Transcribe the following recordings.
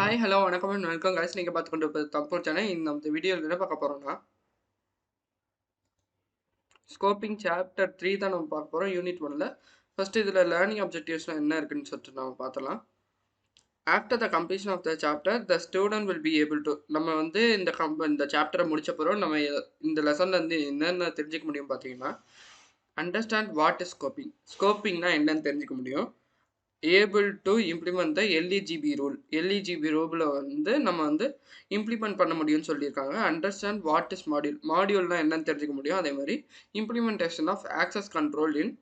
Hi, hello, வணக்கம் and welcome guys. நீங்க பார்த்துக்கொண்டு இருப்பது தப்பூர் சேனல். இந்த வீடியோவில் என்ன பார்க்க போறோம்னா, ஸ்கோப்பிங் சாப்டர் 3 தான் நம்ம பார்க்க போறோம் யூனிட் 1ல. ஃபர்ஸ்ட் இதில் லேர்னிங் அப்ஜெக்டிவ்ஸ்லாம் என்ன இருக்குன்னு சொல்லிட்டு நம்ம பார்த்தலாம். After the completion of the chapter the student will be able to நம்ம வந்து இந்த சாப்டரை முடிச்ச பிறகு நம்ம இந்த லெசன்ல இருந்து என்னென்ன தெரிஞ்சுக்க முடியும் பார்த்தீங்கன்னா, அண்டர்ஸ்டாண்ட் வாட் இஸ் ஸ்கோப்பிங்னா என்னன்னு தெரிஞ்சுக்க முடியும். Able to implement the LEGB rule. LEGB ரூலில் வந்து நம்ம வந்து இம்ப்ளிமெண்ட் பண்ண முடியும்னு சொல்லியிருக்காங்க. அண்டர்ஸ்டாண்ட் வாட் இஸ் மாடியூல்னா என்னன்னு தெரிஞ்சுக்க முடியும். அதே மாதிரி implementation of access control in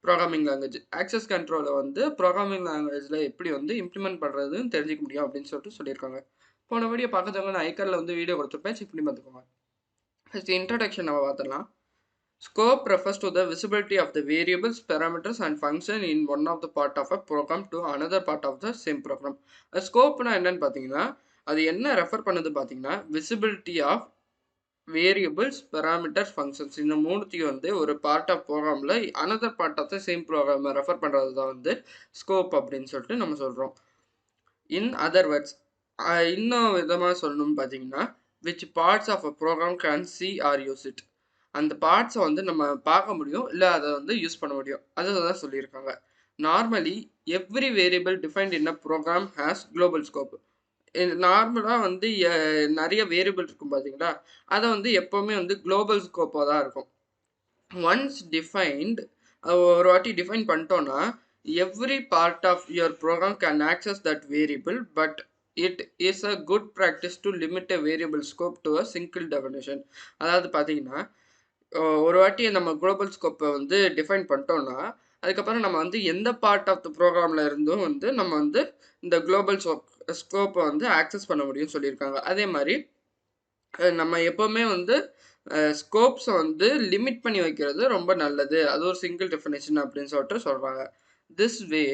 programming language. Access கண்ட்ரோலை வந்து ப்ரோக்ராமிங் லாங்குவேஜில் எப்படி வந்து இம்ப்ளிமெண்ட் பண்ணுறதுன்னு தெரிஞ்சுக்க முடியும் அப்படின்னு சொல்லியிருக்காங்க. போன வீடியோ பார்க்கறவங்க நான் ஐக்கனில் வந்து வீடியோ கொடுத்துருப்பேன், செக் பண்ணி பார்த்துக்கோங்க. ஃபர்ஸ்ட் இன்ட்ரடக்ஷன் நம்ம பார்த்துடலாம். Scope refers to the visibility of the variables, parameters and function in one of the part of a program to another part of the same program. ஸ்கோப்னா என்னன்னு பார்த்தீங்கன்னா, அது என்ன ரெஃபர் பண்ணுது பார்த்தீங்கன்னா, visibility of variables, parameters, functions இந்த மூணுத்தையும் வந்து ஒரு பார்ட் ஆஃப் ப்ரோக்ராமில் another part of the same ப்ரோக்ராமை ரெஃபர் பண்ணுறது தான் வந்து ஸ்கோப் அப்படின்னு சொல்லிட்டு நம்ம சொல்கிறோம். இன் அதர் வேர்ட்ஸ், இன்னும் விதமாக சொல்லணும்னு பார்த்தீங்கன்னா, which parts of a program can see or use it. அந்த பார்ட்ஸை வந்து நம்ம பார்க்க முடியும், இல்லை அதை வந்து யூஸ் பண்ண முடியும். அதை தான் சொல்லியிருக்காங்க. Normally every variable defined in a program has global scope. நார்மலாக வந்து நிறைய வேரியபிள் இருக்கும் பார்த்தீங்களா, அதை வந்து எப்போவுமே வந்து குளோபல் ஸ்கோப்பாக தான் இருக்கும். ஒன்ஸ் டிஃபைன்ட், ஒரு வாட்டி டிஃபைன் பண்ணிட்டோன்னா, every part of your program can access that variable, but it is a good practice to limit a variable scope to a single definition. அதாவது பார்த்தீங்கன்னா, ஒரு வாட்டி நம்ம குளோபல் ஸ்கோப்பை வந்து டிஃபைன் பண்ணிட்டோம்னா, அதுக்கப்புறம் நம்ம வந்து எந்த பார்ட் ஆஃப் த ப்ரோக்ராமில் இருந்தும் வந்து நம்ம வந்து இந்த குளோபல் ஸ்கோப்பை வந்து ஆக்சஸ் பண்ண முடியும்னு சொல்லியிருக்காங்க. அதே மாதிரி நம்ம எப்போவுமே வந்து ஸ்கோப்ஸை வந்து லிமிட் பண்ணி வைக்கிறது ரொம்ப நல்லது. அது ஒரு சிங்கிள் டெஃபினேஷன் அப்படின்னு சொல்லிட்டு சொல்கிறாங்க. This way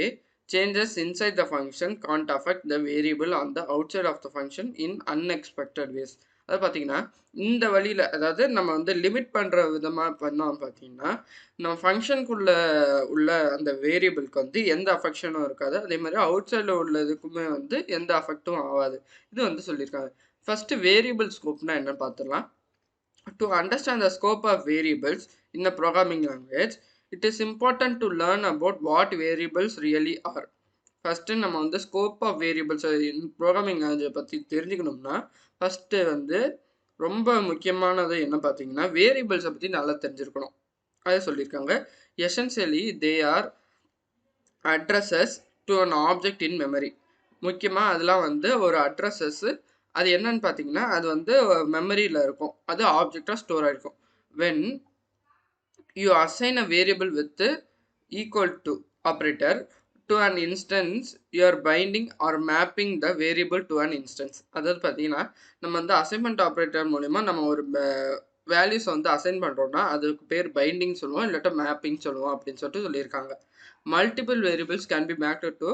changes inside the function can't affect the variable on the outside of the function in unexpected ways. அது பார்த்தீங்கன்னா, இந்த வழியில், அதாவது நம்ம வந்து லிமிட் பண்ணுற விதமாக பண்ணோம் பார்த்தீங்கன்னா, நம்ம ஃபங்க்ஷனுக்குள்ளே உள்ள அந்த வேரியபிளுக்கு வந்து எந்த அஃபெக்ஷனும் இருக்காது. அதே மாதிரி அவுட் சைடில் உள்ளதுக்குமே வந்து எந்த அஃபெக்டும் ஆகாது. இது வந்து சொல்லியிருக்காங்க. ஃபஸ்ட்டு வேரியபிள் ஸ்கோப்னா என்னன்னு பார்த்துடலாம். To understand the scope of variables in the programming language, it is important to learn about what variables really are. First நம்ம வந்து ஸ்கோப் ஆஃப் வேரியபிள்ஸ் ப்ரோக்ராமிங் லாங்குவேஜை பற்றி தெரிஞ்சுக்கணும்னா, ஃபஸ்ட்டு வந்து ரொம்ப முக்கியமானது என்ன பார்த்தீங்கன்னா, வேரியபிள்ஸை பற்றி நல்லா தெரிஞ்சிருக்கணும். அதை சொல்லியிருக்காங்க. Essentially they are addresses to an object in memory. முக்கியமாக அதெல்லாம் வந்து ஒரு அட்ரஸஸ்ஸு. அது என்னன்னு பார்த்தீங்கன்னா, அது வந்து மெமரியில் இருக்கும். அது ஆப்ஜெக்டாக ஸ்டோர் ஆகிருக்கும். When you assign a variable with equal to operator to an instance, you are binding or mapping the variable to an instance. அதாவது பார்த்தீங்கன்னா, நம்ம வந்து அசைன்மெண்ட் ஆப்ரேட்டர் மூலிமா நம்ம ஒரு வேல்யூஸை வந்து அசைன் பண்ணுறோம்னா அதுக்கு பேர் பைண்டிங் சொல்லுவோம், இல்லாட்டா மேப்பிங் சொல்லுவோம் அப்படின்னு சொல்லிட்டு சொல்லியிருக்காங்க. Multiple variables can be mapped to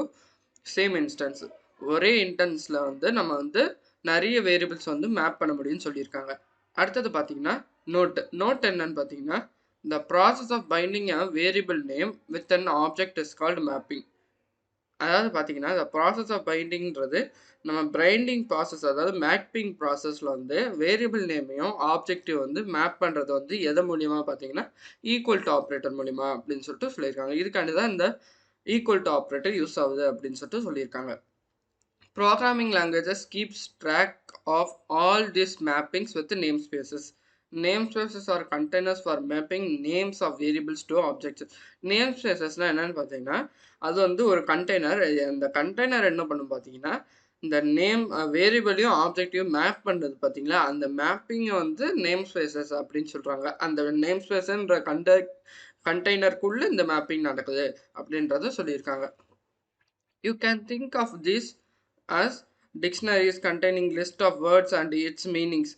same instance. ஒரே இன்ஸ்டன்ஸில் வந்து நம்ம வந்து நிறைய வேரியபிள்ஸ் வந்து மேப் பண்ண முடியும்னு சொல்லியிருக்காங்க. அடுத்தது பார்த்தீங்கன்னா, நோட் என்னன்னு பார்த்தீங்கன்னா, the process of binding a variable name with an object is called mapping. அதாவது பார்த்தீங்கன்னா, the process of bindingன்றது நம்ம பைண்டிங் ப்ராசஸ், அதாவது மேப்பிங் ப்ராசஸில் வந்து வேரியபிள் நேமையும் ஆப்ஜெக்டிவ் வந்து மேப் பண்ணுறது வந்து எது மூலியமாக பார்த்தீங்கன்னா, ஈக்குவல் டு ஆப்ரேட்டர் மூலிமா அப்படின்னு சொல்லிட்டு சொல்லியிருக்காங்க. இதுக்காண்டி தான் இந்த ஈக்குவல் டு ஆப்ரேட்டர் யூஸ் ஆகுது அப்படின்னு சொல்லிட்டு சொல்லியிருக்காங்க. Programming languages keeps track of all these mappings with namespaces. Namespaces are containers for mapping names of variables to objects. Namespacesனா என்னன்னு பார்த்தீங்கன்னா, அது வந்து ஒரு கண்டெய்னர். அந்த கண்டெய்னர் என்ன பண்ணும் பார்த்தீங்கன்னா, இந்த நேம் வேரியபிளையும் ஆப்ஜெக்டையும் மேப் பண்ணுறது பார்த்தீங்களா, அந்த மேப்பிங்கை வந்து நேம்ஸ்பேசஸ் அப்படின்னு சொல்கிறாங்க. அந்த நேம்ஸ்பேஸ்ன்ற கண்டெய்னருக்குள்ளே இந்த மேப்பிங் நடக்குது அப்படின்றத சொல்லியிருக்காங்க. You can think of this as dictionaries containing list of words and its meanings.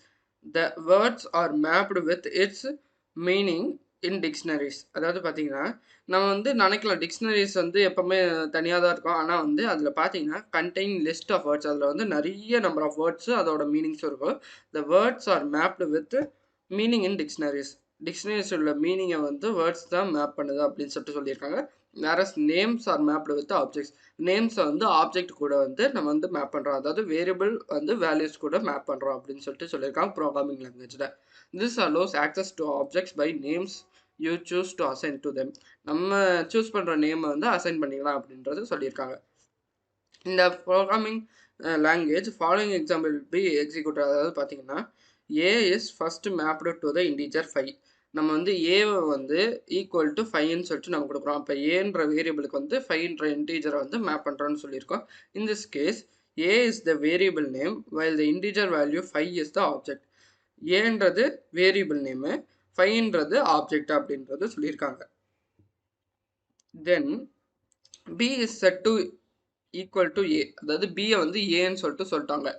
The words are mapped with its meaning in dictionaries. அதாவது பார்த்தீங்கன்னா, நம்ம வந்து நினைக்கலாம் டிக்ஷனரிஸ் வந்து எப்போவுமே தனியாக தான் இருக்கும். ஆனால் வந்து அதில் பார்த்தீங்கன்னா கண்டெயின் லிஸ்ட் ஆஃப் வேர்ட்ஸ், அதில் வந்து நிறைய நம்பர் ஆஃப் வேர்ட்ஸு அதோட மீனிங்ஸும் இருக்கும். The words R mapped with meaning in dictionaries. Dictionaries உள்ள மீனிங்கை வந்து வேர்ட்ஸ் தான் மேப் பண்ணுது அப்படின்னு சொல்லிட்டு சொல்லியிருக்காங்க. Whereas names are mapped with objects. நேம்ஸை வந்து ஆப்ஜெக்ட் கூட வந்து நம்ம வந்து மேப் பண்ணுறோம், அதாவது வேரியபிள் வந்து வேல்யூஸ் கூட மேப் பண்ணுறோம் அப்படின்னு சொல்லிட்டு சொல்லியிருக்காங்க ப்ரோக்ராமிங் லாங்குவேஜில். This allows access to objects by names you choose to assign to them. நம்ம சூஸ் பண்ணுற நேமை வந்து அசைன் பண்ணிக்கலாம் அப்படின்றது சொல்லியிருக்காங்க. இந்த programming language following example be execute. அதாவது பார்த்தீங்கன்னா A is first mapped to the integer 5. நம்ம வந்து ஏவை வந்து ஈக்குவல் டு 5ன்னு சொல்லிட்டு நம்ம கொடுக்குறோம். அப்போ ஏன்ற வேரியபிளுக்கு வந்து 5ன்ற இன்டீஜரை வந்து மேப் பண்ணுறோன்னு சொல்லியிருக்கோம். In this case A is the variable name while the integer value 5 is the object. ஏன்றது வேரியபிள் நேமு, 5ன்றது ஆப்ஜெக்ட் அப்படின்றது சொல்லியிருக்காங்க. Then B is set to equal to A, அதாவது பியை வந்து ஏன்னு சொல்லிட்டாங்க.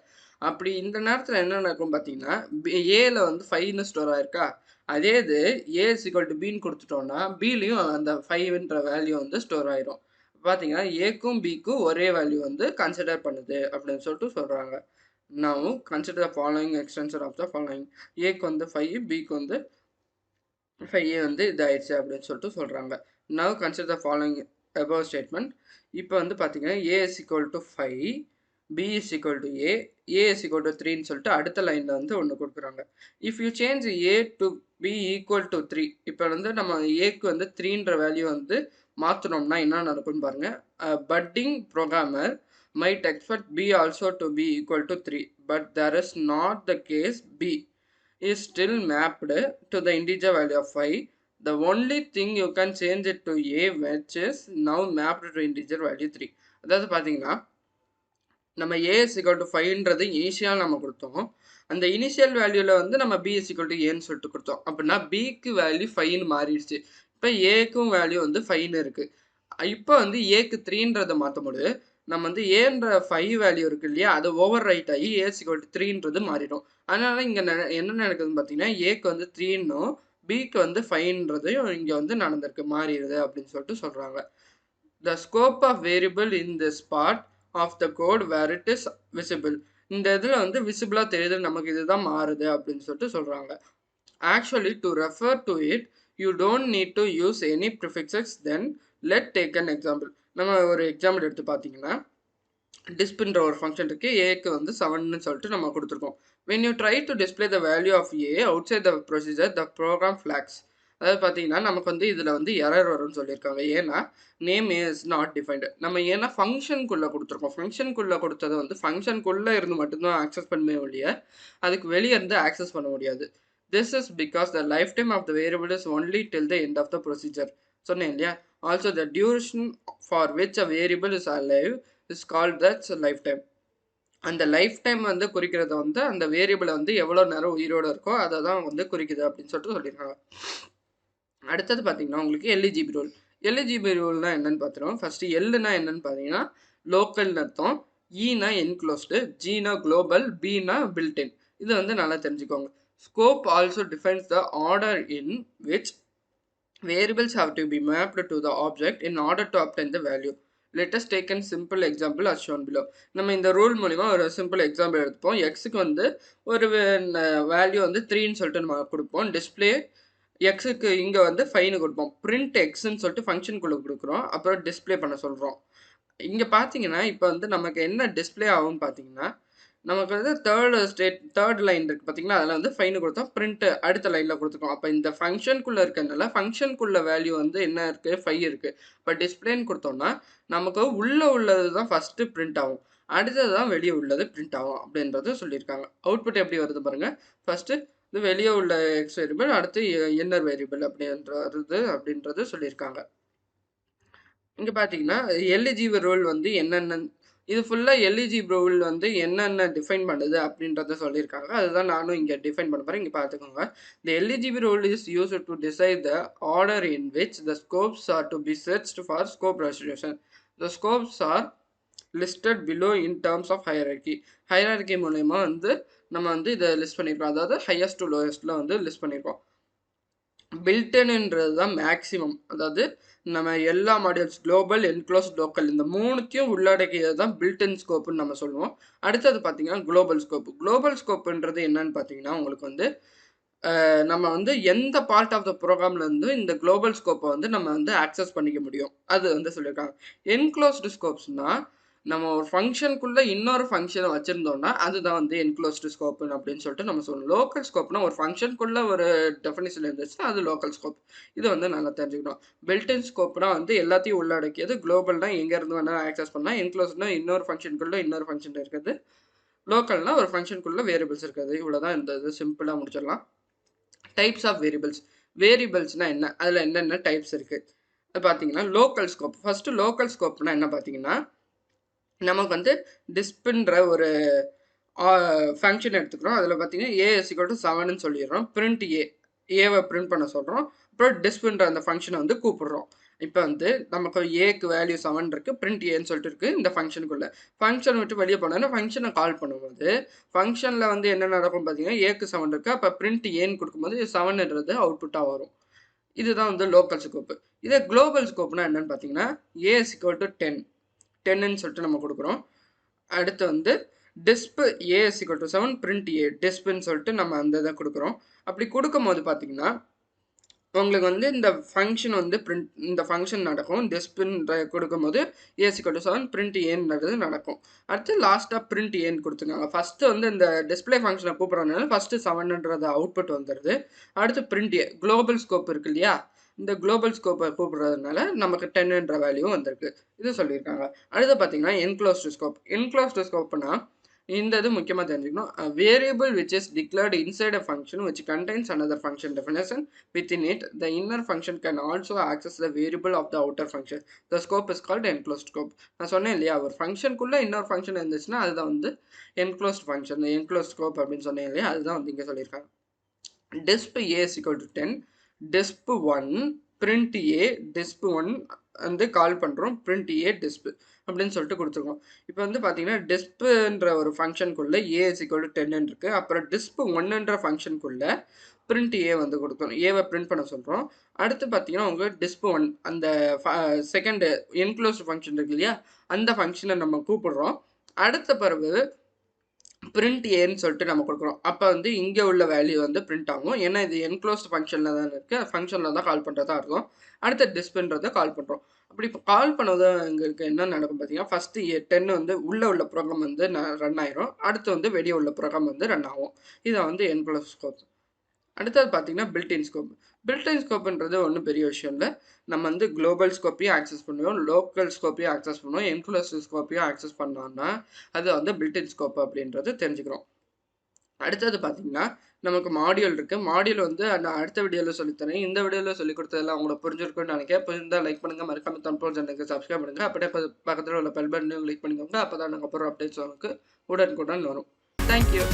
அப்படி இந்த நேரத்தில் என்ன நடக்கும் பார்த்தீங்கன்னா ஏல வந்து 5ன்னு ஸ்டோர் ஆயிருக்கா, அதே இது ஏ இஸ் ஈக்குவல் டு பின்னு கொடுத்துட்டோம்னா பிலையும் அந்த 5ன்ற வேல்யூ வந்து ஸ்டோர் ஆயிரும். பார்த்தீங்கன்னா ஏக்கும் பிக்கும் ஒரே வேல்யூ வந்து கன்சிடர் பண்ணுது அப்படின்னு சொல்லிட்டு சொல்கிறாங்க. நான் consider the following extension of the following. ஏக்கு வந்து 5, பிக்கு வந்து 5 வந்து இதாயிடுச்சு அப்படின்னு சொல்லிட்டு சொல்கிறாங்க. நான் consider the following above statement. இப்போ வந்து பார்த்தீங்கன்னா A is equal to 5, B is equal to A is equal to 3ன்னு சொல்லிட்டு அடுத்த லைனில் வந்து ஒன்று கொடுக்குறாங்க. If you change A to B equal to 3, இப்போ வந்து நம்ம ஏக்கு வந்து 3ன்ற வேல்யூ வந்து மாற்றினோம்னா என்ன நடக்கும்னு பாருங்கள். Butting programmer might expect b also to be equal to 3, but there is not the case. B is still mapped to the integer value of 5. The only thing you can change it to a, which is now mapped to integer value 3. அதாவது பார்த்தீங்கன்னா நம்ம a is equal to 5ன்றது initial நம்ம கொடுத்தோம். அந்த initial வேல்யூவில் வந்து நம்ம b is equal to aன்னு சொல்லிட்டு கொடுத்தோம். அப்படின்னா பிக்கு வேல்யூ 5ன்னு மாறிடுச்சு. இப்போ ஏக்கும் வேல்யூ வந்து 5ன்னு இருக்குது. இப்போ வந்து ஏக்கு 3ன்றதை மாற்றும் போது நம்ம வந்து ஏன்ற 5 வேல்யூ இருக்கு இல்லையா, அது ஓவர் ரைட் ஆகி ஏ ஈக்குவல் டு 3ன்றது மாறிடும். அதனால இங்கே என்ன நடக்குதுன்னு பார்த்தீங்கன்னா ஏக்கு வந்து 3ன்னும் பிக்கு வந்து 5ன்றதையும் இங்கே வந்து நடந்திருக்கு, மாறிடுது அப்படின்னு சொல்லிட்டு சொல்கிறாங்க. The scope of variable in this part of the code where it is visible. இந்த இதில் வந்து விசிபிளாக தெரியுது, நமக்கு இதுதான் மாறுது அப்படின்னு சொல்லிட்டு சொல்கிறாங்க. Actually to refer to it you don't need to use any prefixes. Then let take an example. நம்ம ஒரு எக்ஸாம்பிள் எடுத்து பார்த்தீங்கன்னா டிஸ்பின்ற ஒரு ஃபங்க்ஷன் இருக்குது, ஏக்கு வந்து 7ன்னு சொல்லிட்டு நம்ம கொடுத்துருக்கோம். when you try to display the value of a outside the procedure, the program flags. அதாவது பார்த்தீங்கன்னா நமக்கு வந்து இதில் வந்து எரர் வரும்னு சொல்லியிருக்காங்க. ஏன்னா நேம் இஸ் நாட் டிஃபைன்டு. நம்ம ஏன்னா ஃபங்க்ஷனுக்குள்ளே கொடுத்துருக்கோம், ஃபங்க்ஷனுக்குள்ளே கொடுத்தது வந்து ஃபங்க்ஷனுக்குள்ளே இருந்து மட்டும்தான் ஆக்சஸ் பண்ணவே ஒழிய அதுக்கு வெளியே இருந்து ஆக்சஸ் பண்ண முடியாது. This is because the lifetime of the variable is only till the end of the procedure. சொன்னேன் இல்லையா. Also the duration for which a variable is alive is called that's lifetime. அந்த லைஃப் டைம் வந்து குறிக்கிறத வந்து அந்த வேரியபிளை வந்து எவ்வளோ நேரம் உயிரோடு இருக்கோ அதை தான் வந்து குறிக்குது அப்படின்னு சொல்லிட்டு சொல்லியிருக்காங்க. அடுத்தது பார்த்தீங்கன்னா உங்களுக்கு எல்இஜிபி ரூல். எல்இஜிபி ரூல்னா என்னன்னு பார்த்துருவோம். ஃபர்ஸ்ட் எல்லுனா என்னன்னு பார்த்தீங்கன்னா லோக்கல்னு அர்த்தம், ஈனா என்க்ளோஸ்டு, ஜீனா குளோபல், பினா பில்டின். இது வந்து நல்லா தெரிஞ்சுக்கோங்க. Scope also defines the order in which variables have to be mapped to the object in order to obtain the value. Let us take a simple example as shown below. நம்ம இந்த rule மூலிமா ஒரு simple example எடுத்துப்போம். எக்ஸுக்கு வந்து ஒரு value வந்து 3ன்னு சொல்லிட்டு நம்ம கொடுப்போம். டிஸ்பிளே எக்ஸுக்கு இங்கே வந்து 5ன்னு கொடுப்போம். பிரிண்ட் எக்ஸ்ன்னு சொல்லிட்டு ஃபங்க்ஷனுக்குள்ளே கொடுக்குறோம், அப்புறம் டிஸ்பிளே பண்ண சொல்கிறோம். இங்கே பார்த்தீங்கன்னா இப்போ வந்து நமக்கு என்ன டிஸ்பிளே ஆகும்னு பார்த்தீங்கன்னா நமக்கு வந்து தேர்ட் லைன் இருக்குது பார்த்தீங்களா, அதில் வந்து 5ன்னு கொடுத்தோம், பிரிண்ட் அடுத்த லைனில் கொடுத்துருக்கோம். அப்போ இந்த ஃபங்க்ஷனுக்குள்ளே இருக்கிறதுனால ஃபங்க்ஷனுக்குள்ள வேல்யூ வந்து என்ன இருக்குது, 5 இருக்குது. இப்போ டிஸ்பிளேன்னு கொடுத்தோம்னா நமக்கு உள்ளது தான் ஃபஸ்ட்டு பிரிண்ட் ஆகும், அடுத்தது தான் வெளியே உள்ளது பிரிண்ட் ஆகும் அப்படின்றது சொல்லியிருக்காங்க. அவுட்புட் எப்படி வருது பாருங்கள். ஃபஸ்ட்டு இது வெளியே உள்ள எக்ஸ் வேரியபிள், அடுத்து இன்னர் வேரியபிள் அப்படின்றது சொல்லியிருக்காங்க. இங்கே பார்த்தீங்கன்னா எல்இஜிபி ரூல் வந்து என்னென்ன, இது ஃபுல்லாக எல்இஜிபி ரூல் வந்து என்னென்ன டிஃபைன் பண்ணுது அப்படின்றத சொல்லியிருக்காங்க. அதுதான் நானும் இங்கே டிஃபைன் பண்ண போகிறேன். இங்கே பார்த்துக்கோங்க. The LEGB rule is use to decide the order in which the scopes are to be searched for scope resolution. The scopes are listed below in terms of hierarchy. Hierarchy மூலயமா வந்து நம்ம வந்து இதை list பண்ணியிருக்கோம், அதாவது highest to லோயஸ்ட்டில் வந்து list பண்ணியிருக்கோம். பில்டன்ன்றது தான் மேக்ஸிமம், அதாவது நம்ம எல்லா மாடியூல்ஸ் குளோபல், என்க்ளோஸ், லோக்கல் இந்த மூணுத்தையும் உள்ளடக்கியது தான் பில்டன் ஸ்கோப்புன்னு நம்ம சொல்லுவோம். அடுத்தது பார்த்தீங்கன்னா குளோபல் ஸ்கோப். குளோபல் ஸ்கோப்புன்றது என்னன்னு பார்த்தீங்கன்னா உங்களுக்கு வந்து நம்ம வந்து எந்த பார்ட் ஆஃப் த ப்ரோக்ராம்லேருந்து இந்த குளோபல் ஸ்கோப்பை வந்து நம்ம வந்து ஆக்சஸ் பண்ணிக்க முடியும் அது வந்து சொல்லியிருக்காங்க. என்க்ளோஸ்டு ஸ்கோப்ஸ்னால் நம்ம ஒரு ஃபங்க்ஷனுக்குள்ளே இன்னொரு ஃபங்க்ஷனை வச்சுருந்தோம்னா அதுதான் வந்து என்க்ளோஸ்டு ஸ்கோப்புன்னு அப்படின்னு சொல்லிட்டு நம்ம சொல்லணும். லோக்கல் ஸ்கோப்னா ஒரு ஃபங்க்ஷனுக்குள்ளே ஒரு டெஃபினிஷன் இருந்துச்சுன்னா அது லோக்கல் ஸ்கோப். இது வந்து நல்லா தெரிஞ்சுக்கணும். பில்டின் ஸ்கோப்னா வந்து எல்லாத்தையும் உள்ளடக்கியது. குளோபல்னா எங்கேருந்து வேணால் ஆக்சஸ் பண்ணலாம். என்க்ளோஸ்ட்னா இன்னொரு ஃபங்க்ஷனுக்குள்ளே இன்னொரு ஃபங்க்ஷன் இருக்குது. லோக்கல்னா ஒரு ஃபங்க்ஷனுக்குள்ளே வேரியபிள்ஸ் இருக்குது. இவ்வளோ தான் இந்த இது சிம்பிளாக முடிச்சிடலாம். Types of variables. வேரியபிள்ஸ்னால் என்ன, அதில் என்னென்ன டைப்ஸ் இருக்குது அது பார்த்தீங்கன்னா லோக்கல் ஸ்கோப். ஃபஸ்ட்டு லோக்கல் ஸ்கோப்னா என்ன பார்த்தீங்கன்னா நமக்கு வந்து டிஸ்ப்ன்ற ஒரு ஃபங்க்ஷன் எடுத்துக்கிறோம். அதில் பார்த்தீங்கன்னா ஏ இஸ் ஈக்குவல் டு 7ன்னு சொல்லிடுறோம். பிரிண்ட் ஏவை பிரிண்ட் பண்ண சொல்கிறோம். அப்புறம் டிஸ்ப்ன்ற அந்த ஃபங்க்ஷனை வந்து கூப்பிடுறோம். இப்போ வந்து நமக்கு ஏக்கு வேல்யூ 7 இருக்குது, பிரிண்ட் ஏன்னு சொல்லிட்டு இருக்குது இந்த ஃபங்க்ஷனுக்குள்ளே. ஃபங்க்ஷன் விட்டு வெளியே போனோன்னா ஃபங்க்ஷனை கால் பண்ணும்போது ஃபங்க்ஷனில் வந்து என்ன நடக்கும் பார்த்தீங்கன்னா ஏக்கு 7 இருக்குது. அப்போ பிரிண்ட் ஏன்னு கொடுக்கும்போது 7ன்றது அவுட்புட்டாக வரும். இதுதான் வந்து லோக்கல் ஸ்கோப்பு. இதே குளோபல் ஸ்கோப்னா என்னன்னு பார்த்தீங்கன்னா ஏ இஸ் ஈக்குவல் டு 10ன்னு சொல்லிட்டு நம்ம கொடுக்குறோம். அடுத்து வந்து டிஸ்ப் ஏ இஸ் ஈக்குவல் டு 7 பிரிண்ட் ஏ டிஸ்ப்ன்னு சொல்லிட்டு நம்ம அந்த இதை கொடுக்குறோம். அப்படி கொடுக்கும்போது பார்த்தீங்கன்னா உங்களுக்கு வந்து இந்த ஃபங்க்ஷன் வந்து இந்த ஃபங்க்ஷன் நடக்கும். டிஸ்ப்ன்ற கொடுக்கும்போது ஏ இஸ் ஈக்குவல் டு 7 பிரிண்ட் ஏன்றது நடக்கும். அடுத்து லாஸ்ட்டாக பிரிண்ட் ஏன்னு கொடுத்துருக்காங்க. ஃபஸ்ட்டு வந்து இந்த டிஸ்பிளே ஃபங்க்ஷனை கூப்பிட்றதுனால ஃபஸ்ட்டு 7ன்றது அவுட்புட் வந்துடுது. அடுத்து பிரிண்ட் ஏ குளோபல் ஸ்கோப் இருக்கு இல்லையா, இந்த குளோபல் ஸ்கோப்பை கூப்பிட்றதுனால நமக்கு 10ன்ற வேல்யூ வந்திருக்கு. இது சொல்லியிருக்காங்க. அடுத்து பார்த்தீங்கன்னா என்க்ளோஸ்டு ஸ்கோப். என்க்ளோஸ்டு ஸ்கோப்னா இந்த இது முக்கியமாக தெரிஞ்சுக்கணும். Variable which is declared inside a function which contains another function definition within it. The inner function can also access the variable of the outer function. The scope is called enclosed scope. நான் சொன்னேன் இல்லையா, ஒரு ஃபங்க்ஷனுக்குள்ளே இன்னொரு function இருந்துச்சுன்னா அதுதான் வந்து enclosed function, enclosed scope அப்படின்னு சொன்னேன் இல்லையா, அதுதான் வந்து இங்கே சொல்லியிருக்காங்க. disp a is equal to 10, disp 1 print a, disp 1 வந்து கால் பண்ணுறோம், print a disp அப்படின்னு சொல்லிட்டு கொடுத்துருக்கோம். இப்போ வந்து பார்த்தீங்கன்னா டிஸ்ப்ன்ற ஒரு ஃபங்க்ஷனுக்குள்ளே ஏ இஸ் ஈக்குவல் டு 10 இருக்குது. அப்புறம் டிஸ்ப் 1ன்ற ஃபங்க்ஷனுக்குள்ளே பிரிண்ட் ஏ வந்து கொடுக்கணும், ஏவை பிரிண்ட் பண்ண சொல்கிறோம். அடுத்து பார்த்தீங்கன்னா உங்களுக்கு டிஸ்ப் 1 அந்த செகண்ட் என்க்ளோஸ்ட் ஃபங்க்ஷன் இருக்கு இல்லையா, அந்த ஃபங்க்ஷனை நம்ம கூப்பிடுறோம். அடுத்த பிறகு பிரிண்ட் ஏன்னு சொல்லிட்டு நம்ம கொடுக்குறோம். அப்போ வந்து இங்கே உள்ள வேல்யூ வந்து பிரிண்ட் ஆகும். ஏன்னா இது என்க்ளோஸ்ட் ஃபங்க்ஷனில் தான் இருக்குது, ஃபங்க்ஷனில் தான் கால் பண்ணுறதா இருக்கும். அடுத்த டிஸ்ப்ன்றதை கால் பண்ணுறோம். அப்படி இப்போ கால் பண்ணது எங்களுக்கு என்ன நடக்கும் பார்த்தீங்கன்னா ஃபஸ்ட்டு 10 வந்து உள்ள ப்ரோக்ராம் வந்து ரன் ஆயிரும். அடுத்து வந்து வெளியே உள்ள ப்ரோக்ராம் வந்து ரன் ஆகும். இதை வந்து என்க்ளோஸ்ட் ஸ்கோப். அடுத்தது பார்த்தீங்கன்னா பில்டின் ஸ்கோப். பில்டின் ஸ்கோப்புன்றது ஒன்றும் பெரிய விஷயம் இல்லை. நம்ம வந்து குளோபல் ஸ்கோப்பையும் ஆக்சஸ் பண்ணுவோம், லோக்கல் ஸ்கோப்பையும் ஆக்சஸ் பண்ணுவோம், என்க்ளோஸ்ட் ஸ்கோப்பையும் ஆக்சஸ் பண்ணோம்னா அது வந்து பில்டின் ஸ்கோப் அப்படின்றது தெரிஞ்சுக்கிறோம். அடுத்தது பார்த்தீங்கன்னா நமக்கு மாடியூல் இருக்குது. மாடியூல் வந்து நான் அடுத்த வீடியோவில் சொல்லித்தரேன். இந்த வீடியோவில் சொல்லிக் கொடுத்ததெல்லாம் உங்களுக்கு புரிஞ்சிருக்குன்னு நினைக்கிறேன். புரிஞ்சால் லைக் பண்ணுங்கள், மறக்காம தன்போல் சேனலுக்கு சப்ஸ்கிரைப் பண்ணுங்கள். அப்படியே பக்கத்தில் உள்ள பெல் பட்டனையும் கிளிக் பண்ணிக்கோங்க. அப்போ தான் நாங்கள் போகிற அப்டேட்ஸ் உங்களுக்கு உடனுக்குடன் வரும். தேங்க்யூ.